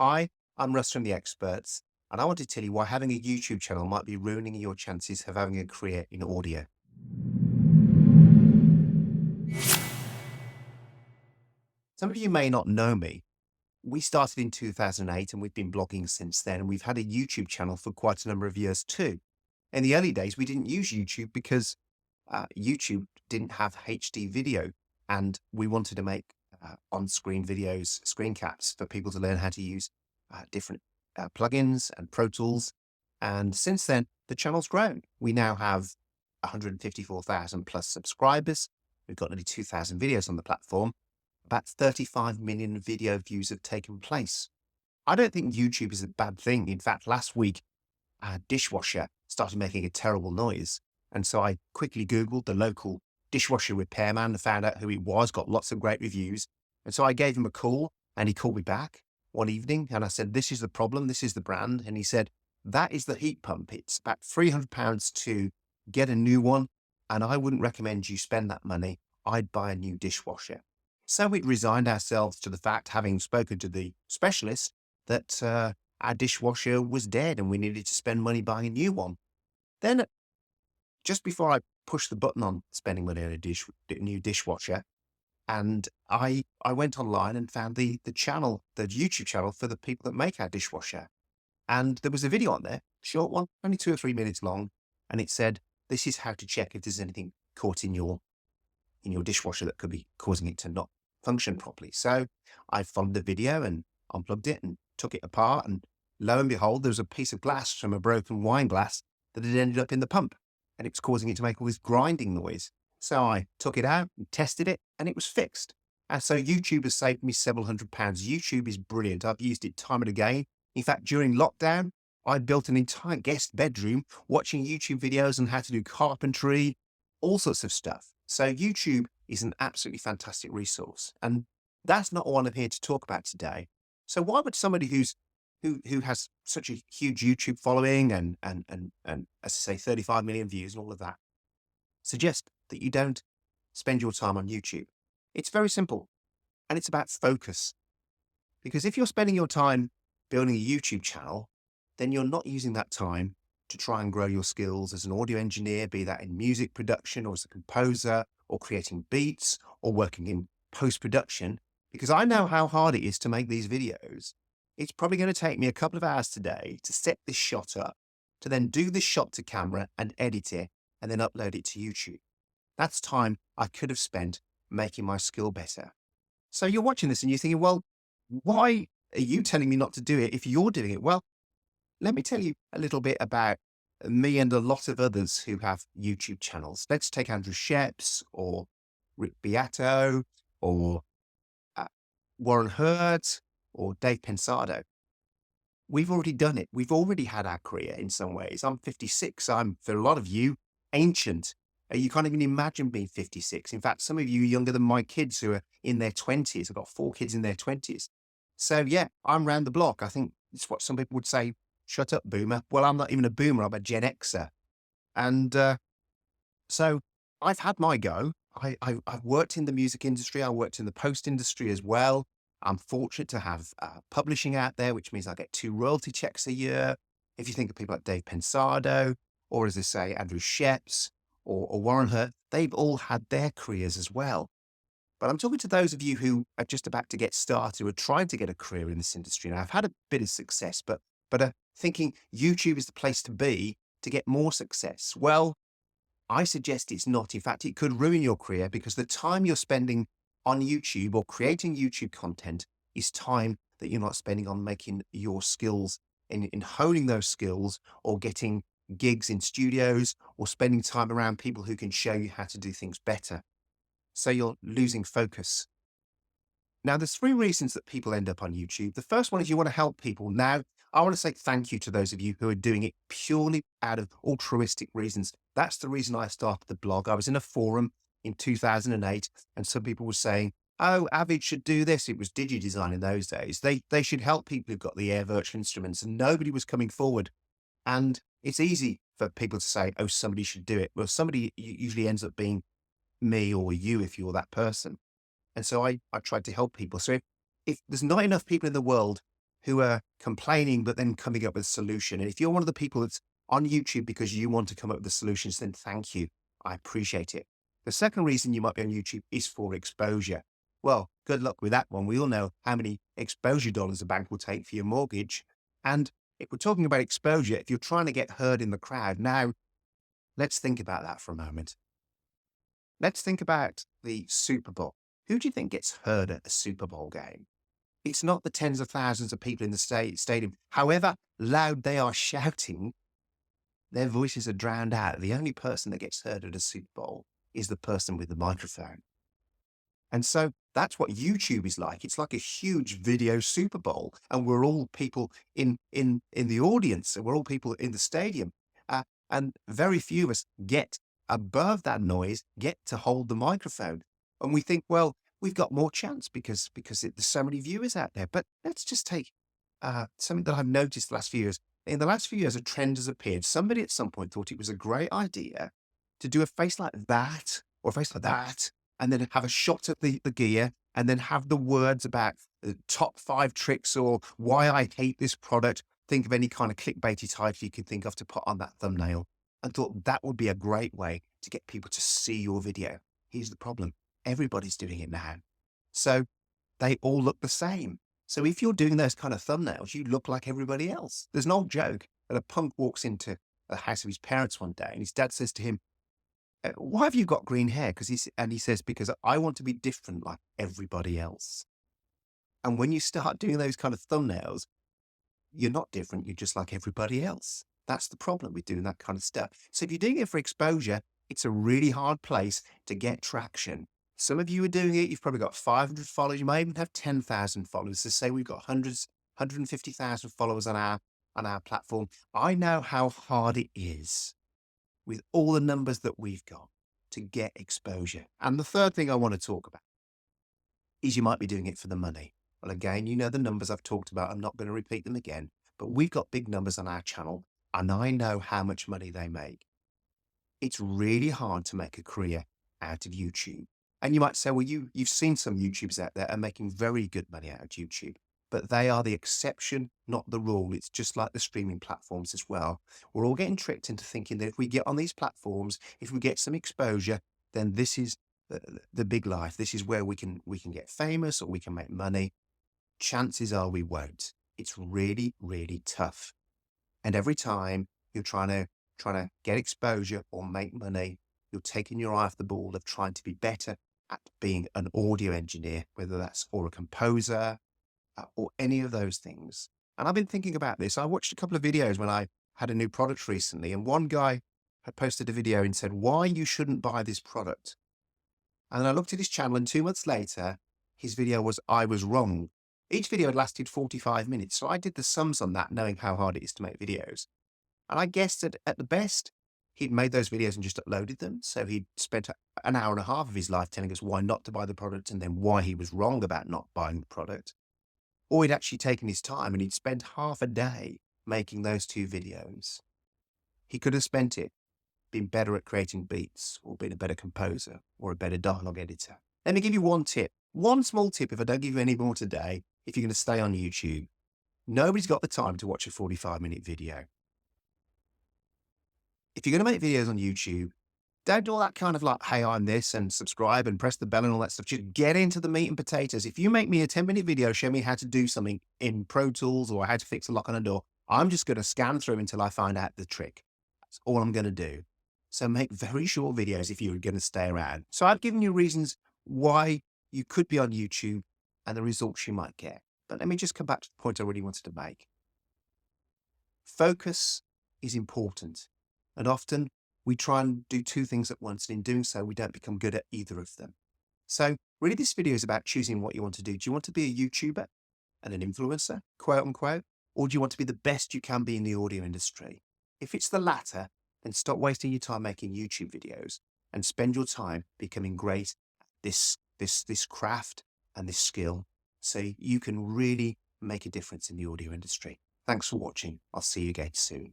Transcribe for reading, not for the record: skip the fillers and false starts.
Hi, I'm Russ from The Experts, and I want to tell you why having a YouTube channel might be ruining your chances of having a career in audio. Some of you may not know me. We started in 2008 and we've been blogging since then, and we've had a YouTube channel for quite a number of years too. In the early days, we didn't use YouTube because YouTube didn't have HD video, and we wanted to make on-screen videos, screen caps for people to learn how to use different plugins and Pro Tools. And since then, the channel's grown. We now have 154,000 plus subscribers. We've got nearly 2,000 videos on the platform. About 35 million video views have taken place. I don't think YouTube is a bad thing. In fact, last week, our dishwasher started making a terrible noise. And so I quickly Googled the local dishwasher repairman and found out who he was, got lots of great reviews. And so I gave him a call and he called me back one evening and I said, "This is the problem. This is the brand." And he said, "That is the heat pump. It's about £300 to get a new one. And I wouldn't recommend you spend that money. I'd buy a new dishwasher." So we resigned ourselves to the fact, having spoken to the specialist, that our dishwasher was dead and we needed to spend money buying a new one. Then, just before I pushed the button on spending money on a new dishwasher, and I went online and found the channel, the YouTube channel for the people that make our dishwasher. And there was a video on there, short one, only 2 or 3 minutes long, and it said, "This is how to check if there's anything caught in your dishwasher that could be causing it to not function properly." So I followed the video and unplugged it and took it apart. And lo and behold, there was a piece of glass from a broken wine glass that had ended up in the pump and it was causing it to make all this grinding noise. So I took it out and tested it and it was fixed. And so YouTube has saved me several £100s. YouTube is brilliant. I've used it time and again. In fact, during lockdown, I built an entire guest bedroom watching YouTube videos on how to do carpentry, all sorts of stuff. So YouTube is an absolutely fantastic resource. And that's not what I'm here to talk about today. So why would somebody who has such a huge YouTube following and as I say, 35 million views and all of that, suggest that you don't spend your time on YouTube? It's very simple. And it's about focus. Because if you're spending your time building a YouTube channel, then you're not using that time to try and grow your skills as an audio engineer, be that in music production or as a composer or creating beats or working in post-production. Because I know how hard it is to make these videos. It's probably going to take me a couple of hours today to set this shot up, to then do this shot to camera and edit it and then upload it to YouTube. That's time I could have spent making my skill better. So you're watching this and you're thinking, well, why are you telling me not to do it if you're doing it? Well, let me tell you a little bit about me and a lot of others who have YouTube channels. Let's take Andrew Sheps or Rick Beato or Warren Hurt or Dave Pensado. We've already done it. We've already had our career in some ways. I'm 56. I'm, for a lot of you, ancient. You can't even imagine being 56. In fact, some of you are younger than my kids who are in their 20s. I've got 4 kids in their 20s. So yeah, I'm round the block. I think it's what some people would say, "Shut up, boomer." Well, I'm not even a boomer. I'm a Gen Xer. And so I've had my go. I've worked in the music industry. I worked in the post industry as well. I'm fortunate to have publishing out there, which means I get 2 royalty checks a year. If you think of people like Dave Pensado, or as I say, Andrew Sheps or Warren Hurt, they've all had their careers as well. But I'm talking to those of you who are just about to get started, who are trying to get a career in this industry. Now, I've had a bit of success, but thinking YouTube is the place to be to get more success. Well, I suggest it's not. In fact, it could ruin your career because the time you're spending on YouTube or creating YouTube content is time that you're not spending on making your skills, in honing those skills or getting gigs in studios or spending time around people who can show you how to do things better. So you're losing focus. Now, there's 3 reasons that people end up on YouTube. The first one is you want to help people. Now, I want to say thank you to those of you who are doing it purely out of altruistic reasons. That's the reason I started the blog. I was in a forum in 2008 and some people were saying, "Oh, Avid should do this." It was DigiDesign in those days. They should help people who've got the Air virtual instruments, and nobody was coming forward. And it's easy for people to say, "Oh, somebody should do it." Well, somebody usually ends up being me or you if you're that person. And so I tried to help people. So if there's not enough people in the world who are complaining, but then coming up with a solution. And if you're one of the people that's on YouTube because you want to come up with the solutions, then thank you. I appreciate it. The second reason you might be on YouTube is for exposure. Well, good luck with that one. We all know how many exposure dollars a bank will take for your mortgage. And if we're talking about exposure, if you're trying to get heard in the crowd, now let's think about that for a moment. Let's think about the Super Bowl. Who do you think gets heard at a Super Bowl game? It's not the tens of thousands of people in the stadium. However loud they are shouting, their voices are drowned out. The only person that gets heard at a Super Bowl is the person with the microphone. And so that's what YouTube is like. It's like a huge video Super Bowl, and we're all people in the audience, and we're all people in the stadium. And very few of us get above that noise, get to hold the microphone. And we think, well, we've got more chance because there's so many viewers out there. But let's just take something that I've noticed the last few years. In the last few years, a trend has appeared. Somebody at some point thought it was a great idea to do a face like that or a face like that, and then have a shot at the gear, and then have the words about the top 5 tricks or why I hate this product. Think of any kind of clickbaity title you could think of to put on that thumbnail, and thought that would be a great way to get people to see your video. Here's the problem. Everybody's doing it now. So they all look the same. So if you're doing those kind of thumbnails, you look like everybody else. There's an old joke that a punk walks into the house of his parents one day, and his dad says to him, why have you got green hair? And he says, because I want to be different like everybody else. And when you start doing those kind of thumbnails, you're not different. You're just like everybody else. That's the problem with doing that kind of stuff. So if you're doing it for exposure, it's a really hard place to get traction. Some of you are doing it. You've probably got 500 followers. You might even have 10,000 followers. So say we've got 150,000 followers on our platform. I know how hard it is with all the numbers that we've got to get exposure. And the third thing I want to talk about is you might be doing it for the money. Well, again, you know the numbers I've talked about. I'm not going to repeat them again, but we've got big numbers on our channel, and I know how much money they make. It's really hard to make a career out of YouTube. And you might say, well, you've seen some YouTubers out there are making very good money out of YouTube, but they are the exception, not the rule. It's just like the streaming platforms as well. We're all getting tricked into thinking that if we get on these platforms, if we get some exposure, then this is the big life. This is where we can get famous or we can make money. Chances are we won't. It's really, really tough. And every time you're trying to get exposure or make money, you're taking your eye off the ball of trying to be better at being an audio engineer, whether that's or a composer or any of those things. And I've been thinking about this. I watched a couple of videos when I had a new product recently, and one guy had posted a video and said, why you shouldn't buy this product. And I looked at his channel, and 2 months later, his video was, I was wrong. Each video had lasted 45 minutes. So I did the sums on that, knowing how hard it is to make videos. And I guessed that at the best, he'd made those videos and just uploaded them. So he'd spent an hour and a half of his life telling us why not to buy the product and then why he was wrong about not buying the product. Or he'd actually taken his time and he'd spent half a day making those 2 videos. He could have spent it being better at creating beats or being a better composer or a better dialogue editor. Let me give you one tip. One small tip, if I don't give you any more today, if you're going to stay on YouTube. Nobody's got the time to watch a 45-minute video. If you're going to make videos on YouTube, don't do all that kind of like, hey, I'm this, and subscribe and press the bell and all that stuff. Just get into the meat and potatoes. If you make me a 10-minute video, show me how to do something in Pro Tools or how to fix a lock on a door, I'm just going to scan through until I find out the trick. That's all I'm going to do. So make very short videos if you're going to stay around. So I've given you reasons why you could be on YouTube and the results you might get. But let me just come back to the point I really wanted to make. Focus is important. And often we try and do 2 things at once. And in doing so, we don't become good at either of them. So really this video is about choosing what you want to do. Do you want to be a YouTuber and an influencer, quote unquote? Or do you want to be the best you can be in the audio industry? If it's the latter, then stop wasting your time making YouTube videos and spend your time becoming great at this craft and this skill so you can really make a difference in the audio industry. Thanks for watching. I'll see you again soon.